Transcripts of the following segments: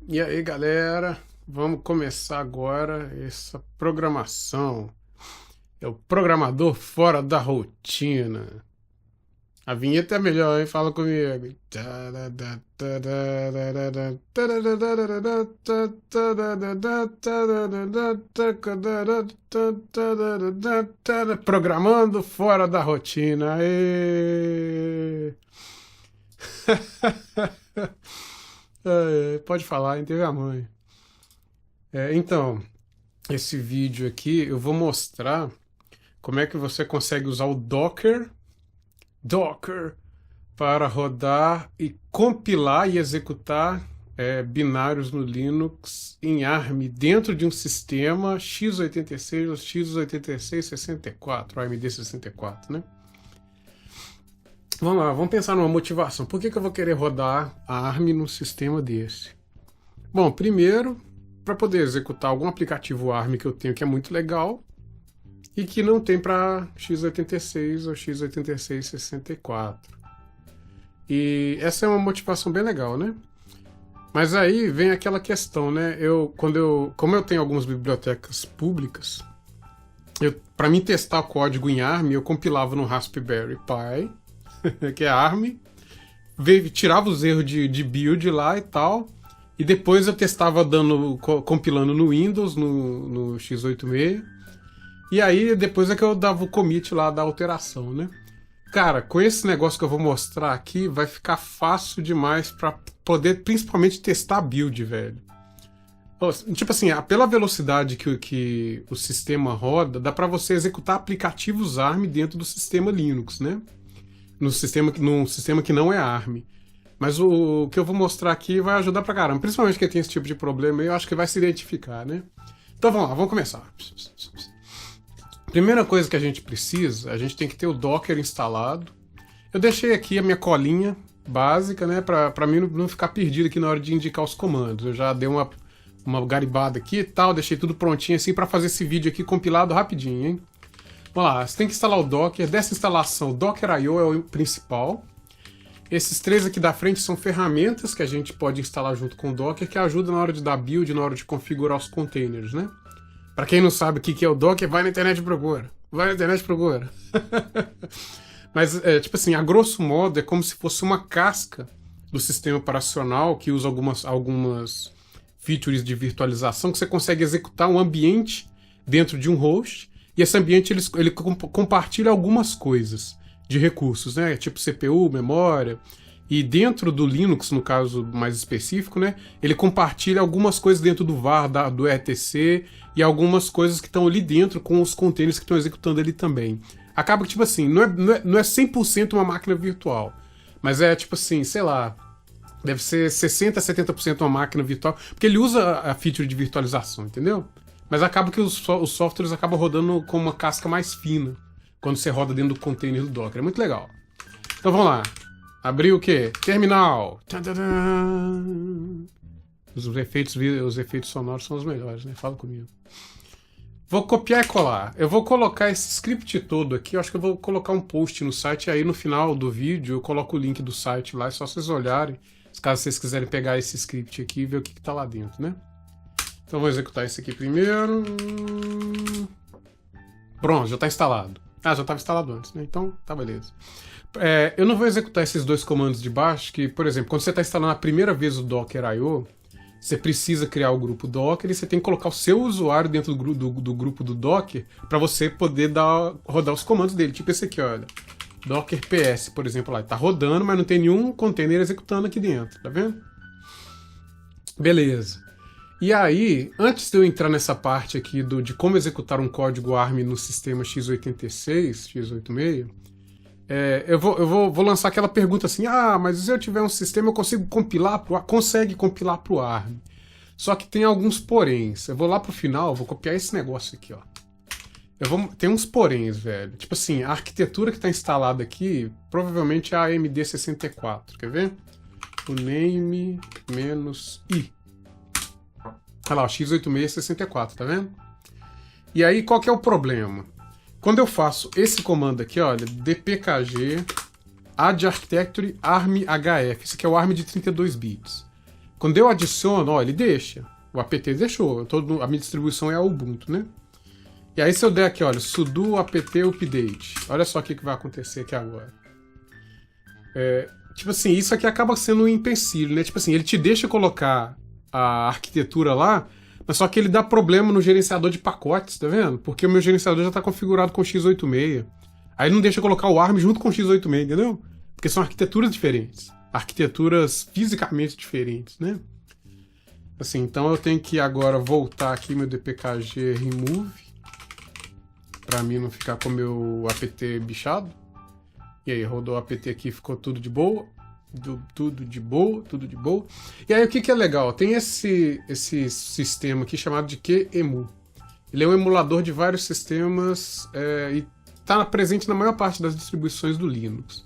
E aí, galera, vamos começar agora essa programação. É o programador fora da rotina. A vinheta é melhor, hein? Fala comigo. Programando fora da rotina. Aê! Pode falar, hein? Teve a mãe. Então, esse vídeo aqui eu vou mostrar como é que você consegue usar o Docker para rodar e compilar e executar binários no Linux em ARM dentro de um sistema x86 ou x86-64, AMD64, né? Vamos lá, vamos pensar numa motivação. Por que eu vou querer rodar a ARM num sistema desse? Bom, primeiro, para poder executar algum aplicativo ARM que eu tenho que é muito legal e que não tem para x86 ou x86-64. E essa é uma motivação bem legal, né? Mas aí vem aquela questão, né? Como eu tenho algumas bibliotecas públicas, para mim testar o código em ARM, eu compilava no Raspberry Pi, que é ARM, tirava os erros de build lá e tal, e depois eu testava compilando no Windows, no x86, e aí depois é que eu dava o commit lá da alteração, né? Cara, com esse negócio que eu vou mostrar aqui, vai ficar fácil demais para poder principalmente testar a build, velho. Tipo assim, pela velocidade que o sistema roda, dá para você executar aplicativos ARM dentro do sistema Linux, né? Num sistema que não é ARM. Mas o que eu vou mostrar aqui vai ajudar pra caramba. Principalmente quem tem esse tipo de problema aí, eu acho que vai se identificar, né? Então vamos lá, vamos começar. Primeira coisa que a gente tem que ter o Docker instalado. Eu deixei aqui a minha colinha básica, né? Pra mim não ficar perdido aqui na hora de indicar os comandos. Eu já dei uma garibada aqui e tal, deixei tudo prontinho assim pra fazer esse vídeo aqui compilado rapidinho, hein? Vamos lá, você tem que instalar o Docker. Dessa instalação, o Docker.io é o principal. Esses três aqui da frente são ferramentas que a gente pode instalar junto com o Docker que ajudam na hora de dar build, na hora de configurar os containers, né? Pra quem não sabe o que é o Docker, vai na internet e procura. Mas, tipo assim, a grosso modo, é como se fosse uma casca do sistema operacional que usa algumas features de virtualização que você consegue executar um ambiente dentro de um host. E esse ambiente ele compartilha algumas coisas de recursos, né? Tipo CPU, memória. E dentro do Linux, no caso mais específico, né? Ele compartilha algumas coisas dentro do var, do etc. E algumas coisas que estão ali dentro com os containers que estão executando ali também. Acaba que, tipo assim, não é 100% uma máquina virtual. Mas é, tipo assim, sei lá, deve ser 60% a 70% uma máquina virtual. Porque ele usa a feature de virtualização, entendeu? Mas acaba que os softwares acabam rodando com uma casca mais fina quando você roda dentro do container do Docker. É muito legal. Então vamos lá. Abrir o quê? Terminal. Os efeitos sonoros são os melhores, né? Fala comigo. Vou copiar e colar. Eu vou colocar esse script todo aqui. Eu acho que eu vou colocar um post no site. E aí no final do vídeo eu coloco o link do site lá. É só vocês olharem. Caso vocês quiserem pegar esse script aqui e ver o que tá lá dentro, né? Então vou executar esse aqui primeiro. Pronto, já está instalado. Já estava instalado antes, né? Então tá beleza. Eu não vou executar esses dois comandos de baixo, que, por exemplo, quando você está instalando a primeira vez o Docker.io, você precisa criar o grupo Docker e você tem que colocar o seu usuário dentro do grupo do Docker para você poder rodar os comandos dele. Tipo esse aqui, olha. Docker PS, por exemplo, lá. Tá rodando, mas não tem nenhum container executando aqui dentro, tá vendo? Beleza. E aí, antes de eu entrar nessa parte aqui de como executar um código ARM no sistema x86, x86, eu vou lançar aquela pergunta assim, mas se eu tiver um sistema eu consigo compilar consegue compilar para o ARM. Só que tem alguns poréns. Eu vou lá pro final, vou copiar esse negócio aqui, ó. Tem uns poréns, velho. Tipo assim, a arquitetura que está instalada aqui provavelmente é a AMD64, quer ver? O name -i. Olha lá, o x86-64, tá vendo? E aí, qual que é o problema? Quando eu faço esse comando aqui, olha, dpkg add architecture arm hf, esse aqui é o ARM de 32 bits. Quando eu adiciono, ó, ele deixa. O apt deixou. A minha distribuição é a Ubuntu, né? E aí se eu der aqui, olha, sudo apt update. Olha só o que vai acontecer aqui agora. Tipo assim, isso aqui acaba sendo um empecilho, né? Tipo assim, ele te deixa colocar a arquitetura lá, mas só que ele dá problema no gerenciador de pacotes, tá vendo? Porque o meu gerenciador já tá configurado com x86. Aí não deixa colocar o ARM junto com o x86, entendeu? Porque são arquiteturas diferentes. Arquiteturas fisicamente diferentes, né? Assim, então eu tenho que agora voltar aqui meu dpkg remove, pra mim não ficar com o meu apt bichado. E aí, rodou o apt aqui, ficou tudo de boa. Tudo de boa, tudo de boa. E aí, o que é legal? Tem esse sistema aqui chamado de QEMU. Ele é um emulador de vários sistemas e está presente na maior parte das distribuições do Linux.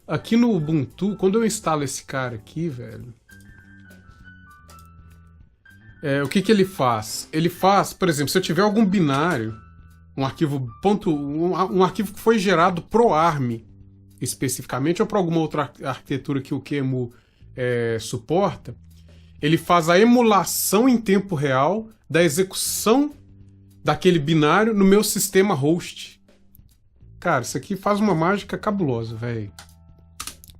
Aqui no Ubuntu, quando eu instalo esse cara aqui, velho... o que ele faz? Ele faz, por exemplo, se eu tiver algum binário, um arquivo que foi gerado pro ARM, especificamente, ou para alguma outra arquitetura que o QEMU suporta, ele faz a emulação em tempo real da execução daquele binário no meu sistema host. Cara, isso aqui faz uma mágica cabulosa, velho.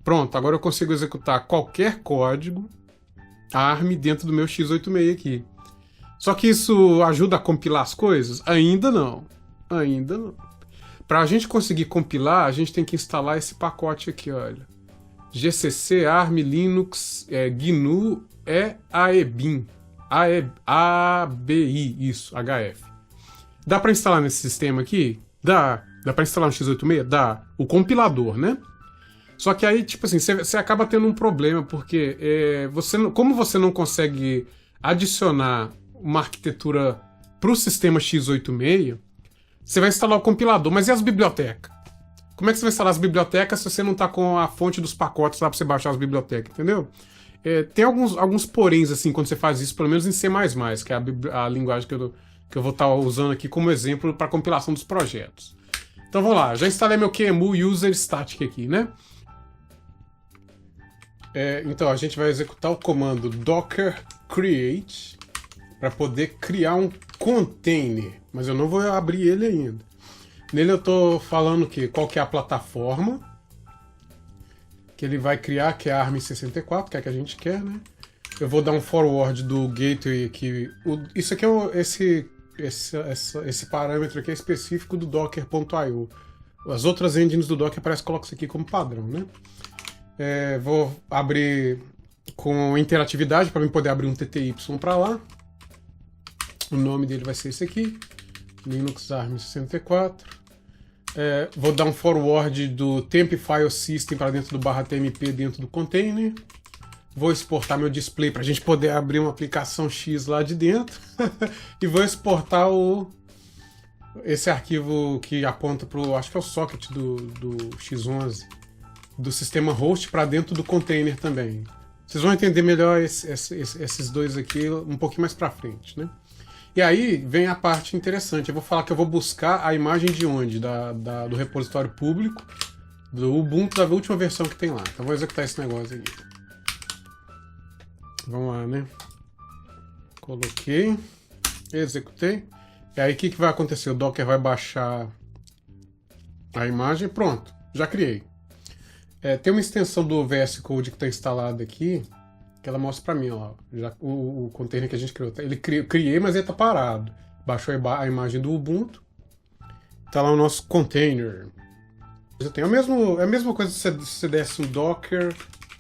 Pronto, agora eu consigo executar qualquer código ARM dentro do meu x86 aqui. Só que isso ajuda a compilar as coisas? Ainda não. Ainda não. Para a gente conseguir compilar, a gente tem que instalar esse pacote aqui, olha. GCC ARM Linux GNU AEBIN. ABI, isso, HF. Dá para instalar nesse sistema aqui? Dá. Dá para instalar no x86? Dá. O compilador, né? Só que aí, tipo assim, você acaba tendo um problema, porque como você não consegue adicionar uma arquitetura para o sistema x86, você vai instalar o compilador, mas e as bibliotecas? Como é que você vai instalar as bibliotecas se você não está com a fonte dos pacotes lá para você baixar as bibliotecas, entendeu? Tem alguns poréns, assim, quando você faz isso, pelo menos em C++, que é a linguagem que eu vou estar usando aqui como exemplo para compilação dos projetos. Então vamos lá, já instalei meu QEMU User Static aqui, né? Então a gente vai executar o comando docker create para poder criar um container, mas eu não vou abrir ele ainda. Nele eu estou falando qual que é a plataforma que ele vai criar, que é a ARM64, que é a que a gente quer, né? Eu vou dar um forward do gateway aqui. Isso aqui esse parâmetro aqui é específico do docker.io. As outras engines do Docker parece que colocam isso aqui como padrão, né? Vou abrir com interatividade para mim poder abrir um TTY para lá. O nome dele vai ser esse aqui, Linux ARM 64. Vou dar um forward do temp file system para dentro do /tmp dentro do container. Vou exportar meu display para a gente poder abrir uma aplicação X lá de dentro. E vou exportar esse arquivo que aponta para o, acho que é o socket do X11, do sistema host para dentro do container também. Vocês vão entender melhor esses dois aqui um pouquinho mais para frente, né? E aí vem a parte interessante. Eu vou falar que eu vou buscar a imagem de onde? Do repositório público, do Ubuntu, da última versão que tem lá. Então vou executar esse negócio aqui. Vamos lá, né? Coloquei, executei. E aí o que vai acontecer? O Docker vai baixar a imagem. Pronto, já criei. Tem uma extensão do VS Code que está instalada aqui, que ela mostra para mim, ó, já, o container que a gente criou. Criei, mas ele está parado. Baixou a imagem do Ubuntu. Está lá o nosso container. É a mesma coisa se você desse o docker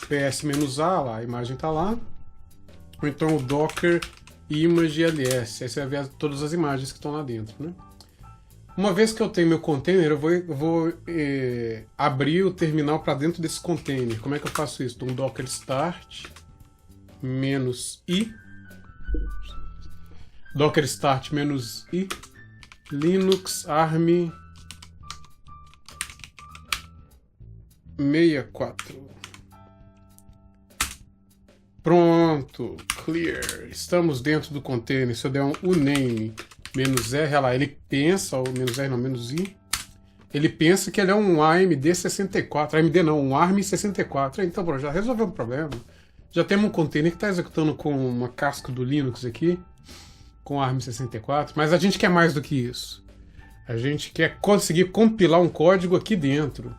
ps-a, lá, a imagem está lá. Ou então o docker image ls. Aí você vai ver todas as imagens que estão lá dentro, né? Uma vez que eu tenho meu container, eu vou abrir o terminal para dentro desse container. Como é que eu faço isso? Então, docker start -i docker start -i linux arm 64. Pronto, clear. Estamos dentro do container. Se eu der um uname -r, olha lá, ele pensa, ou -r não, -i, ele pensa que ele é um AMD 64, AMD não, um ARM 64. Então, bro, já resolveu o problema. Já temos um container que está executando com uma casca do Linux aqui, com ARM64, mas a gente quer mais do que isso. A gente quer conseguir compilar um código aqui dentro.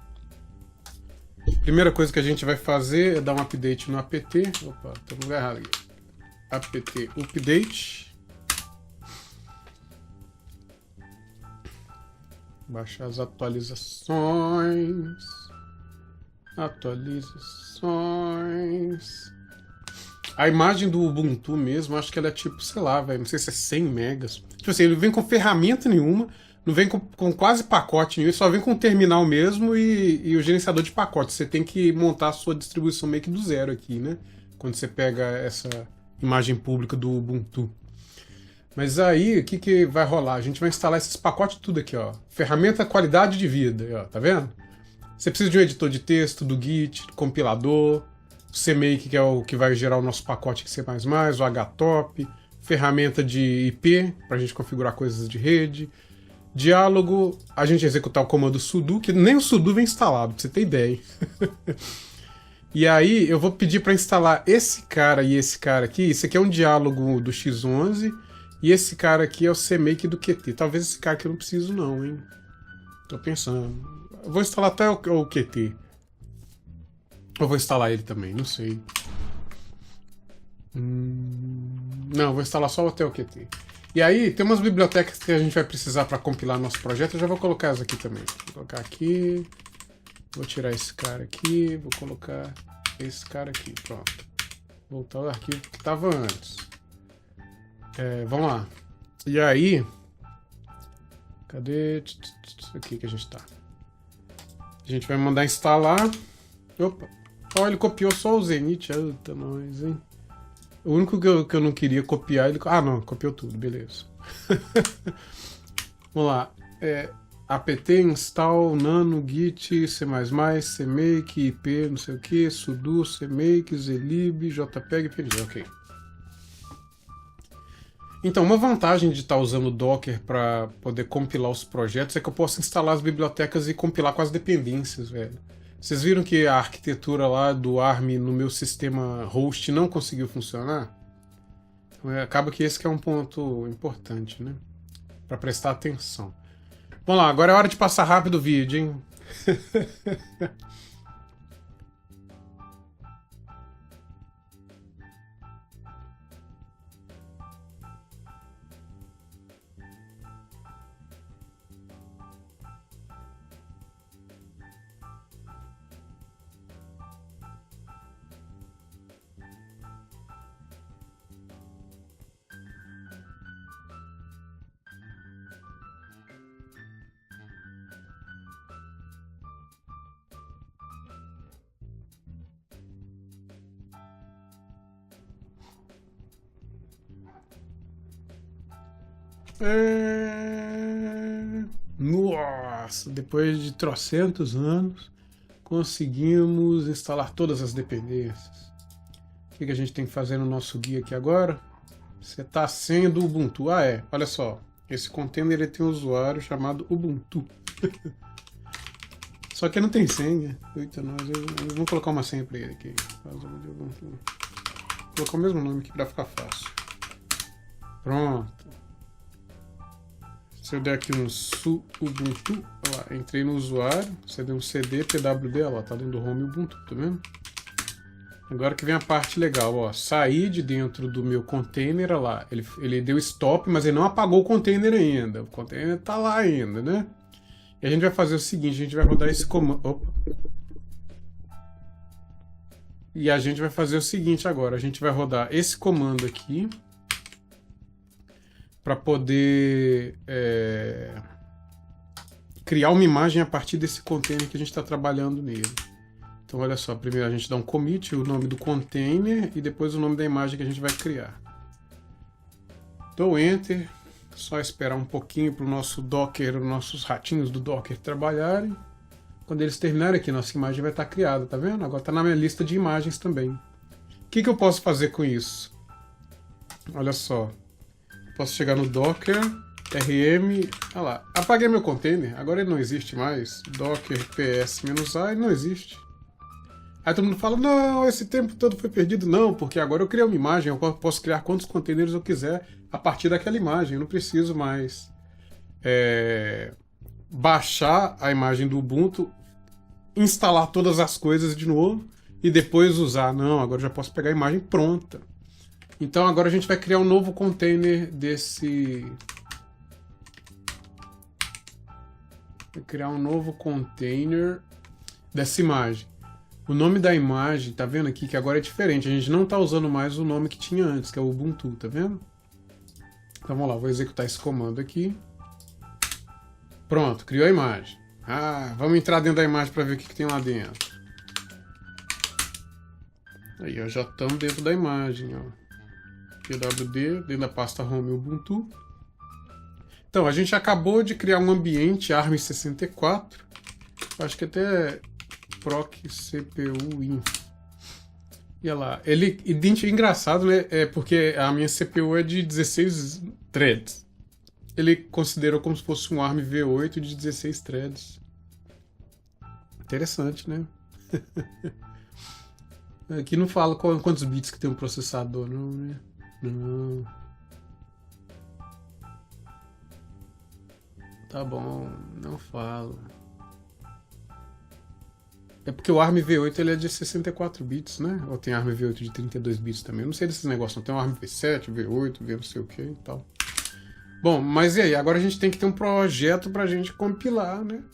Primeira coisa que a gente vai fazer é dar um update no apt. Opa, tô no lugar errado aqui. Apt update. Baixar as atualizações. Atualizações. A imagem do Ubuntu mesmo, acho que ela é tipo, sei lá, velho, não sei se é 100 megas. Tipo assim, ele vem com ferramenta nenhuma, não vem com quase pacote nenhum, ele só vem com o terminal mesmo e o gerenciador de pacotes. Você tem que montar a sua distribuição meio que do zero aqui, né? Quando você pega essa imagem pública do Ubuntu. Mas aí, o que vai rolar? A gente vai instalar esses pacotes tudo aqui, ó. Ferramenta qualidade de vida, ó, tá vendo? Você precisa de um editor de texto, do Git, do compilador, o CMake, que é o que vai gerar o nosso pacote C++, o HTOP, ferramenta de IP, para a gente configurar coisas de rede, diálogo, a gente executar o comando sudo, que nem o sudo vem instalado, pra você ter ideia. E aí eu vou pedir para instalar esse cara e esse cara aqui. Esse aqui é um diálogo do X11 e esse cara aqui é o CMake do Qt. Talvez esse cara aqui eu não preciso não, hein? Tô pensando. Eu vou instalar até o Qt. Eu vou instalar ele também, não sei. Não, vou instalar só até o Qt. E aí, tem umas bibliotecas que a gente vai precisar para compilar nosso projeto. Eu já vou colocar elas aqui também. Vou colocar aqui. Vou tirar esse cara aqui. Vou colocar esse cara aqui. Pronto. Voltar ao arquivo que estava antes. Vamos lá. E aí... Cadê? Aqui que a gente tá. A gente vai mandar instalar. Opa. Ó, ele copiou só o Zenith. Eita, nós, hein? O único que eu não queria copiar, ele... Ah, não. Copiou tudo. Beleza. Vamos lá. apt install nano git c++ cmake ip não sei o que sudo cmake zlib jpeg png. Ok. Então, uma vantagem de estar usando o Docker para poder compilar os projetos é que eu posso instalar as bibliotecas e compilar com as dependências, velho. Vocês viram que a arquitetura lá do ARM no meu sistema host não conseguiu funcionar? Então, acaba que esse que é um ponto importante, né? Para prestar atenção. Vamos lá, agora é hora de passar rápido o vídeo, hein? Nossa, depois de trocentos anos, conseguimos instalar todas as dependências. O que a gente tem que fazer no nosso guia aqui agora? Setar a senha do Ubuntu. Olha só. Esse container ele tem um usuário chamado Ubuntu. Só que não tem senha. Eita, vamos colocar uma senha para ele aqui. Vou colocar o mesmo nome aqui para ficar fácil. Pronto. Se eu der aqui um Ubuntu, olha lá, entrei no usuário, você deu um cd pwd, olha lá, tá dentro do home Ubuntu, tá vendo? Agora que vem a parte legal, ó, saí de dentro do meu container, olha lá, ele deu stop, mas ele não apagou o container ainda, o container tá lá ainda, né? E a gente vai fazer o seguinte, a gente vai rodar esse comando, opa. E a gente vai fazer o seguinte agora, a gente vai rodar esse comando aqui, para poder criar uma imagem a partir desse container que a gente está trabalhando nele. Então olha só, primeiro a gente dá um commit, o nome do container e depois o nome da imagem que a gente vai criar. Dou Enter, só esperar um pouquinho para o nosso Docker, os nossos ratinhos do Docker trabalharem. Quando eles terminarem aqui, nossa imagem vai estar criada, tá vendo? Agora está na minha lista de imagens também. O que eu posso fazer com isso? Olha só. Posso chegar no Docker, rm, olha lá, apaguei meu container, agora ele não existe mais, Docker ps-a, ele não existe. Aí todo mundo fala, não, esse tempo todo foi perdido. Não, porque agora eu criei uma imagem, eu posso criar quantos containers eu quiser a partir daquela imagem. Eu não preciso mais baixar a imagem do Ubuntu, instalar todas as coisas de novo e depois usar. Não, agora eu já posso pegar a imagem pronta. Então agora a gente vai criar um novo container desse... Vou criar um novo container dessa imagem. O nome da imagem, tá vendo aqui que agora é diferente. A gente não tá usando mais o nome que tinha antes, que é o Ubuntu, tá vendo? Então vamos lá, vou executar esse comando aqui. Pronto, criou a imagem. Ah, vamos entrar dentro da imagem para ver o que tem lá dentro. Aí, ó, já estamos dentro da imagem, ó. pwd, dentro da pasta home Ubuntu. Então, a gente acabou de criar um ambiente ARM64. Acho que até proc CPU info. E olha lá, ele é engraçado, né? É porque a minha CPU é de 16 threads. Ele considerou como se fosse um ARM V8 de 16 threads. Interessante, né? Aqui não fala quantos bits que tem um processador, não, né? Não. Tá bom, não fala. É porque o ARM V8 ele é de 64 bits, né? Ou tem ARM V8 de 32 bits também. Eu não sei desses negócios, não. Tem o ARM V7, V8, V não sei o que e tal. Bom, mas e aí? Agora a gente tem que ter um projeto pra gente compilar, né?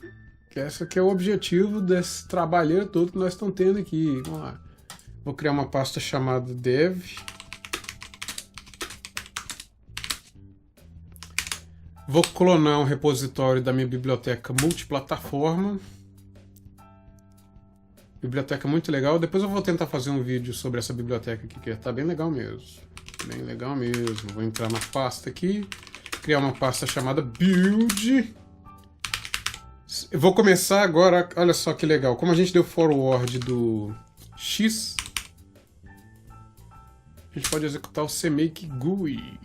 Que esse aqui é o objetivo desse trabalheiro todo que nós estamos tendo aqui. Vamos lá. Vou criar uma pasta chamada dev. Vou clonar um repositório da minha biblioteca multiplataforma. Biblioteca muito legal. Depois eu vou tentar fazer um vídeo sobre essa biblioteca aqui, que tá bem legal mesmo. Bem legal mesmo. Vou entrar na pasta aqui. Criar uma pasta chamada build. Eu vou começar agora, olha só que legal. Como a gente deu forward do X, a gente pode executar o CMake GUI.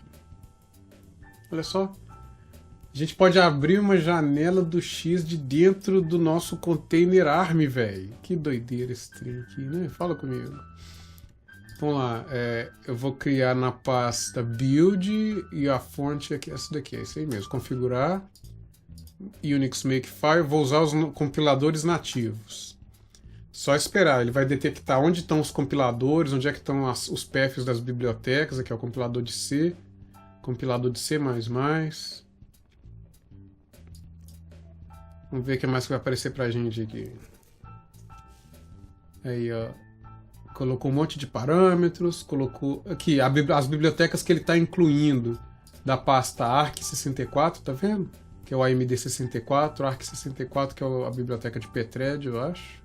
Olha só. A gente pode abrir uma janela do X de dentro do nosso container ARM, velho. Que doideira esse trem aqui, né? Fala comigo. Vamos lá. Eu vou criar na pasta build e a fonte aqui, essa daqui, é isso aí mesmo. Configurar. Unix Makefile. Vou usar os compiladores nativos. Só esperar. Ele vai detectar onde estão os compiladores, onde é que estão os paths das bibliotecas. Aqui é o compilador de C. Compilador de C++. Vamos ver o que mais que vai aparecer pra gente aqui. Aí, ó. Colocou um monte de parâmetros. Colocou aqui as bibliotecas que ele está incluindo da pasta ARC64, tá vendo? Que é o AMD64, ARC64, que é a biblioteca de pthread, eu acho.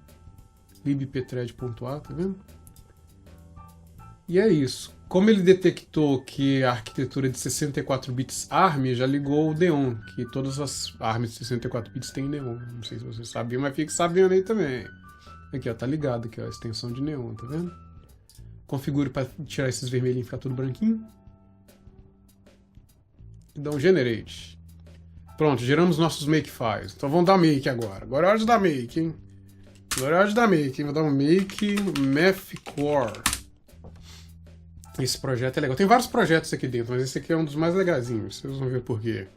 libpthread.a, tá vendo? E é isso. Como ele detectou que a arquitetura de 64 bits ARM, já ligou o Neon, que todas as ARMs de 64 bits têm Neon. Não sei se vocês sabiam, mas fique sabendo aí também. Aqui, ó, tá ligado aqui, ó, a extensão de Neon, tá vendo? Configure para tirar esses vermelhinhos e ficar tudo branquinho. E dá um generate. Pronto, geramos nossos makefiles. Então vamos dar make agora. Agora é hora de dar make, hein? Agora é hora de dar make, hein? Vou dar um make mathcore. Esse projeto é legal. Tem vários projetos aqui dentro, mas esse aqui é um dos mais legaisinhos. Vocês vão ver por quê.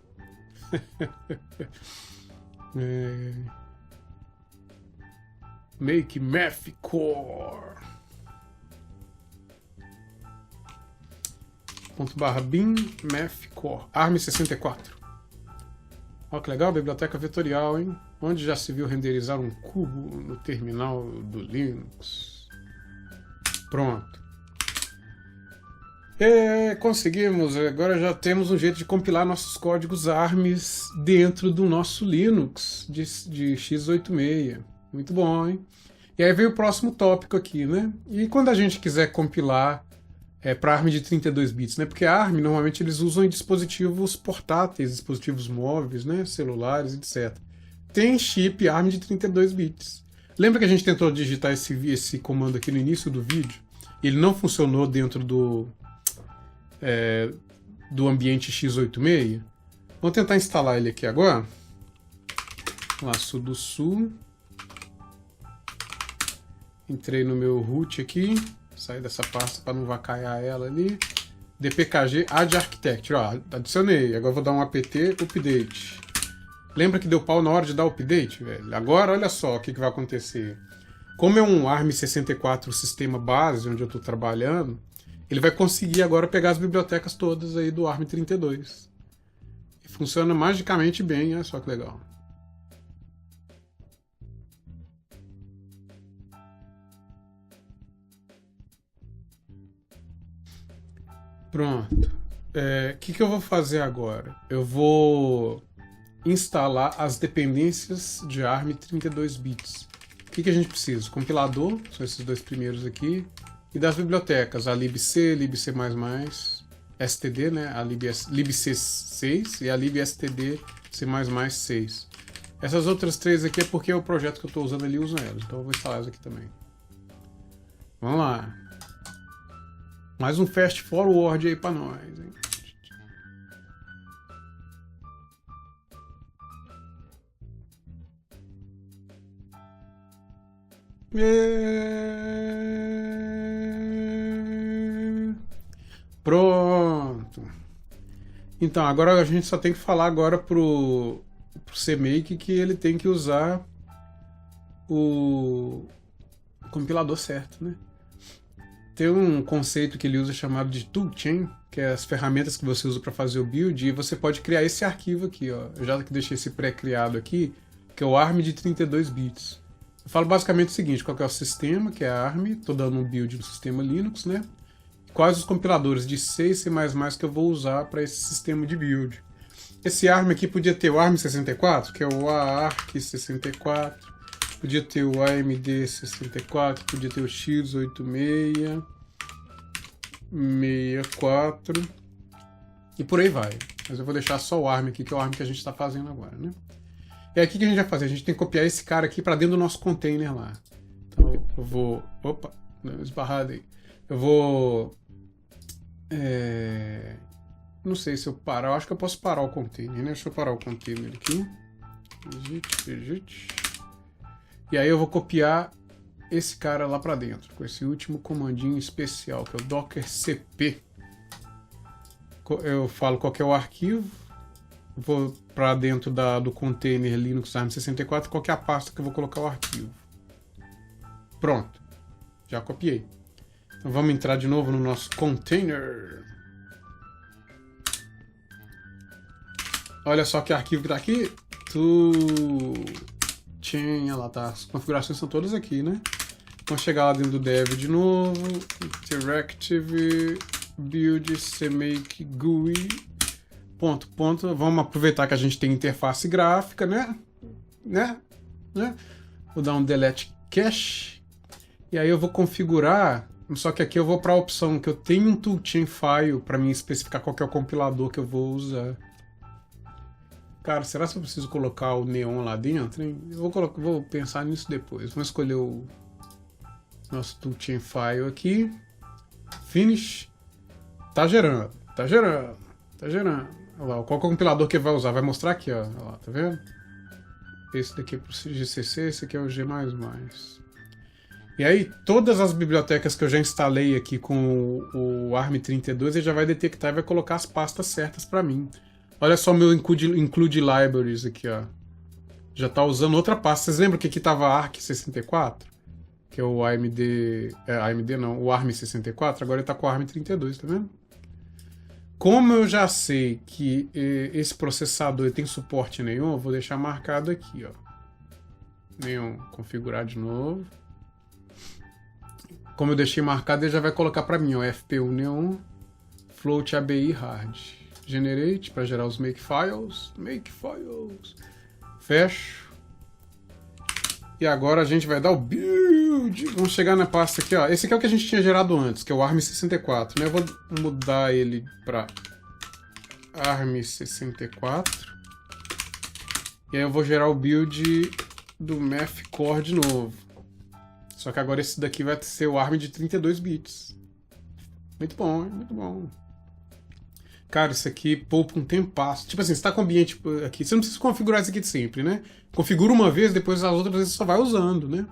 Make mathcore. .bin mathcore. ARM64. Olha que legal, biblioteca vetorial, hein? Onde já se viu renderizar um cubo no terminal do Linux? Pronto. Conseguimos, agora já temos um jeito de compilar nossos códigos ARMs dentro do nosso Linux de x86. Muito bom, hein? E aí veio o próximo tópico aqui, né? E quando a gente quiser compilar para ARM de 32 bits, né? Porque a ARM normalmente eles usam em dispositivos portáteis, dispositivos móveis, né? Celulares, etc. Tem chip ARM de 32 bits. Lembra que a gente tentou digitar esse comando aqui no início do vídeo? Ele não funcionou dentro do ambiente x86. Vamos tentar instalar ele aqui agora. Vamos lá, sudo su Entrei no meu root aqui, saí dessa pasta para não vacaiar ela ali. dpkg add architecture, ó, adicionei. Agora vou dar um apt update. Lembra que deu pau na hora de dar o update, velho? Agora olha só o que vai acontecer. Como é um ARM64 sistema base onde eu estou trabalhando, ele vai conseguir agora pegar as bibliotecas todas aí do ARM32. E funciona magicamente bem, olha só que legal. Pronto. Que eu vou fazer agora? Eu vou instalar as dependências de ARM 32 bits. O que a gente precisa? Compilador, são esses dois primeiros aqui, e das bibliotecas, a libc, libc++, std, né, a libc6 e a libstd c++6. Essas outras três aqui é porque o projeto que eu estou usando ali usa elas, então eu vou instalar elas aqui também. Vamos lá. Mais um fast forward aí para nós, hein? Pronto. Então, agora a gente só tem que falar agora pro CMake que ele tem que usar o compilador certo, né? Tem um conceito que ele usa chamado de toolchain, que é as ferramentas que você usa para fazer o build, e você pode criar esse arquivo aqui, ó. Eu já deixei esse pré-criado aqui, que é o ARM de 32 bits. Eu falo basicamente o seguinte: qual que é o sistema, que é a ARM, estou dando um build no sistema Linux, né? Quais os compiladores de C e C++ que eu vou usar para esse sistema de build. Esse ARM aqui podia ter o ARM64, que é o AARC64, podia ter o AMD64, podia ter o X8664 e por aí vai. Mas eu vou deixar só o ARM aqui, que é o ARM que a gente está fazendo agora, né? E aí o que a gente vai fazer? A gente tem que copiar esse cara aqui para dentro do nosso container lá. Então eu vou... Opa, esbarrado aí. Eu vou... Não sei se eu parar, eu acho que eu posso parar o container, né? Deixa eu parar o container aqui. E aí eu vou copiar esse cara lá para dentro, com esse último comandinho especial, que é o docker cp. Eu falo qual que é o arquivo, vou para dentro do container Linux ARM64, qual que é a pasta que eu vou colocar o arquivo. Pronto, já copiei. Então vamos entrar de novo no nosso container. Olha só que arquivo que tá aqui. Tinha lá, tá? As configurações são todas aqui, né? Vamos chegar lá dentro do dev de novo. Interactive build cmake GUI. Ponto. Vamos aproveitar que a gente tem interface gráfica, né? Vou dar um delete cache. E aí eu vou configurar. Só que aqui eu vou para a opção que eu tenho um toolchain file para mim especificar qual que é o compilador que eu vou usar. Cara, será que eu preciso colocar o Neon lá dentro, hein? Eu vou pensar nisso depois. Vamos escolher o nosso toolchain file aqui. Finish. Tá gerando. Olha lá, qual que é o compilador que vai usar? Vai mostrar aqui, ó. Olha lá, tá vendo? Esse daqui é pro GCC, esse aqui é o G++. E aí, todas as bibliotecas que eu já instalei aqui com o ARM32, ele já vai detectar e vai colocar as pastas certas para mim. Olha só o meu include libraries aqui, ó. Já tá usando outra pasta. Vocês lembram que aqui tava ARC64? Que é o AMD... AMD não, o ARM64. Agora ele tá com o ARM32, tá vendo? Como eu já sei que esse processador tem suporte nenhum, eu vou deixar marcado aqui, ó. Nenhum. Configurar de novo. Como eu deixei marcado, ele já vai colocar para mim, ó, FPU Neon, float ABI hard. Generate para gerar os makefiles. Fecho. E agora a gente vai dar o build. Vamos chegar na pasta aqui, ó. Esse aqui é o que a gente tinha gerado antes, que é o ARM64, né? Eu vou mudar ele para ARM64. E aí eu vou gerar o build do Math Core de novo. Só que agora esse daqui vai ser o ARM de 32 bits. Muito bom, hein? Muito bom. Cara, isso aqui poupa um tempasso. Tipo assim, você tá com o ambiente aqui, você não precisa configurar isso aqui de sempre, né? Configura uma vez, depois as outras vezes você só vai usando, né?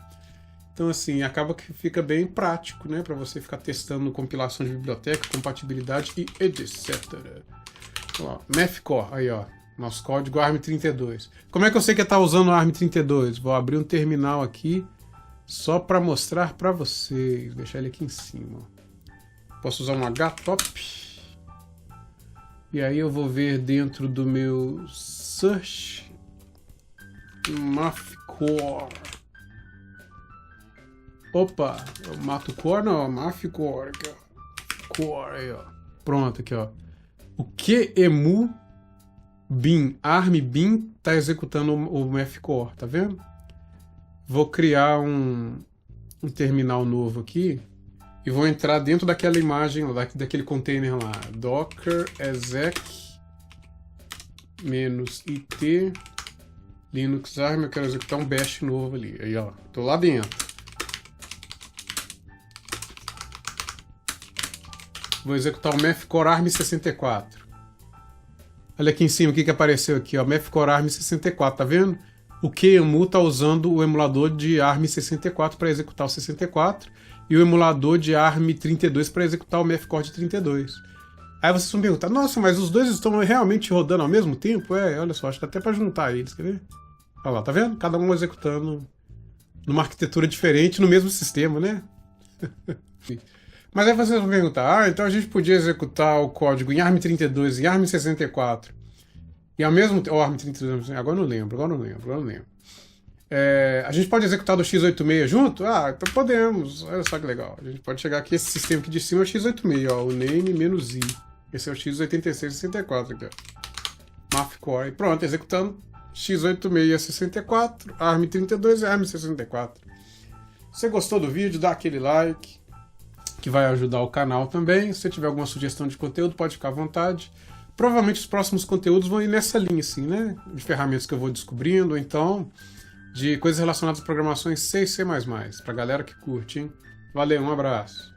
Então, assim, acaba que fica bem prático, né? Para você ficar testando compilação de biblioteca, compatibilidade e etc. Ó, Mathcore, aí ó, nosso código ARM32. Como é que eu sei que está usando o ARM32? Vou abrir um terminal aqui só para mostrar para vocês. Deixar ele aqui em cima. Posso usar um htop. E aí eu vou ver dentro do meu search Mathcore. Opa, eu mato core, não, Mathcore aqui, ó. Core aí, ó. Pronto, aqui, ó. O QEMU bin, ARM bin, tá executando o Mathcore, tá vendo? Vou criar um terminal novo aqui e vou entrar dentro daquela imagem, daquele container lá, docker exec -it linux arm, eu quero executar um bash novo ali. Aí, ó, tô lá dentro. Vou executar o Mathcore ARM64. Olha aqui em cima o que apareceu aqui, ó, Mathcore ARM64, tá vendo? O QEMU está usando o emulador de ARM64 para executar o 64 e o emulador de ARM32 para executar o Mathcore de 32. Aí vocês vão perguntar, nossa, mas os dois estão realmente rodando ao mesmo tempo? É, olha só, acho que dá até para juntar eles, quer ver? Olha lá, tá vendo? Cada um executando numa arquitetura diferente no mesmo sistema, né? Mas aí vocês vão perguntar, então a gente podia executar o código em ARM32 e ARM64 e ao mesmo tempo, ARM32, agora não lembro. A gente pode executar do x86 junto? Ah, então podemos, olha só que legal. A gente pode chegar aqui, esse sistema aqui de cima é o x86, ó, o name-i. Esse é o x86-64 aqui, ó. Mathcore, pronto, executando x86 64, ARM32 e ARM64. Se você gostou do vídeo, dá aquele like, que vai ajudar o canal também. Se você tiver alguma sugestão de conteúdo, pode ficar à vontade. Provavelmente os próximos conteúdos vão ir nessa linha, assim, né? De ferramentas que eu vou descobrindo, ou então de coisas relacionadas à programação em C e C++, pra galera que curte, hein? Valeu, um abraço.